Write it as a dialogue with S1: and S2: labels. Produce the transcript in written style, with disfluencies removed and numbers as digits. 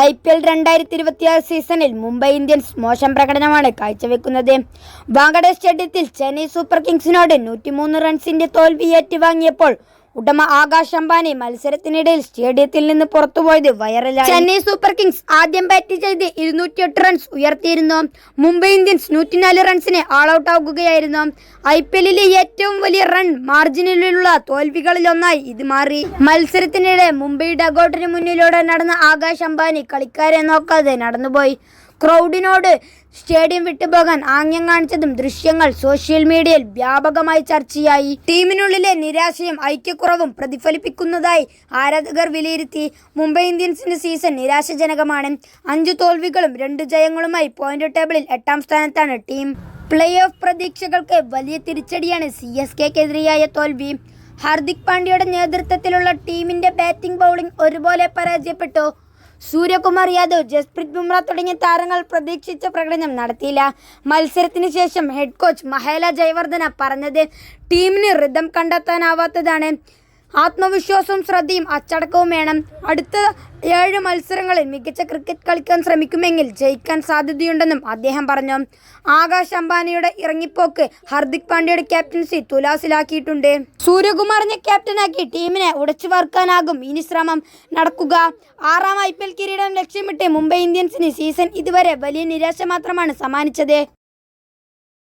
S1: IPL 2026 സീസണിൽ Mumbai Indians മോശം പ്രകടനമാണ് കാഴ്ചവെക്കുന്നത്. വാങ്കഡെ സ്റ്റേഡിയത്തിൽ ചെന്നൈ സൂപ്പർ കിങ്സിനോട് 103 റൺസിന്റെ തോൽവി ഏറ്റുവാങ്ങിയപ്പോൾ ഉടമ ആകാശ് അംബാനി മത്സരത്തിനിടയിൽ സ്റ്റേഡിയത്തിൽ നിന്ന് പുറത്തുപോയത് വൈറലായി. ചെന്നൈ സൂപ്പർ കിങ്സ് ആദ്യം ബാറ്റ് ചെയ്ത് 208 റൺസ് ഉയർത്തിയിരുന്നു. മുംബൈ ഇന്ത്യൻസ് 104 റൺസിന് ആൾ ഔട്ട് ആകുകയായിരുന്നു. IPL-ലെ ഏറ്റവും വലിയ റൺ മാർജിനിലുള്ള തോൽവികളിലൊന്നായി ഇത് മാറി. മത്സരത്തിനിടെ മുംബൈ ഡഗൌട്ടിന് മുന്നിലൂടെ നടന്ന ആകാശ് അംബാനി കളിക്കാരെ നോക്കാതെ നടന്നുപോയി. ക്രൗഡിനോട് സ്റ്റേഡിയം വിട്ടുപോകാൻ ആംഗ്യം കാണിച്ചതും ദൃശ്യങ്ങൾ സോഷ്യൽ മീഡിയയിൽ വ്യാപകമായി ചർച്ചയായി. ടീമിനുള്ളിലെ നിരാശയും ഐക്യക്കുറവും പ്രതിഫലിപ്പിക്കുന്നതായി ആരാധകർ വിലയിരുത്തി. മുംബൈ ഇന്ത്യൻസിന്റെ സീസൺ നിരാശാജനകമാണ്. 5 തോൽവികളും 2 ജയങ്ങളുമായി പോയിന്റ് ടേബിളിൽ 8ാം സ്ഥാനത്താണ് ടീം. പ്ലേ ഓഫ് പ്രതീക്ഷകൾക്ക് വലിയ തിരിച്ചടിയാണ് CSKക്കെതിരെയായ തോൽവി. ഹാർദിക് പാണ്ഡ്യയുടെ നേതൃത്വത്തിലുള്ള ടീമിന്റെ ബാറ്റിംഗ് ബൗളിംഗ് ഒരുപോലെ പരാജയപ്പെട്ടു. സൂര്യകുമാർ യാദവ്, ജസ്പ്രീത് ബുംറ തുടങ്ങിയ താരങ്ങൾ പ്രതീക്ഷിച്ച പ്രകടനം നടത്തിയില്ല. മത്സരത്തിന് ശേഷം ഹെഡ് കോച്ച് മഹേല ജയവർധന പറഞ്ഞത് ടീമിന് റിതം കണ്ടെത്താനാവാത്തതാണ്. ആത്മവിശ്വാസവും ശ്രദ്ധയും അച്ചടക്കവും വേണം. അടുത്ത 7 മത്സരങ്ങളിൽ മികച്ച ക്രിക്കറ്റ് കളിക്കാൻ ശ്രമിക്കുമെങ്കിൽ ജയിക്കാൻ സാധ്യതയുണ്ടെന്നും അദ്ദേഹം പറഞ്ഞു. ആകാശ് അംബാനിയുടെ ഇറങ്ങിപ്പോക്ക് ഹാർദിക് പാണ്ഡ്യയുടെ ക്യാപ്റ്റൻസി തുലാസിലാക്കിയിട്ടുണ്ട്. സൂര്യകുമാറിനെ ക്യാപ്റ്റനാക്കി ടീമിനെ ഉടച്ചു വാർക്കാനാകും ഇനി ശ്രമം നടക്കുക. 6ാം IPL കിരീടം ലക്ഷ്യമിട്ട് മുംബൈ ഇന്ത്യൻസിന് സീസൺ ഇതുവരെ വലിയ നിരാശ മാത്രമാണ് സമ്മാനിച്ചത്.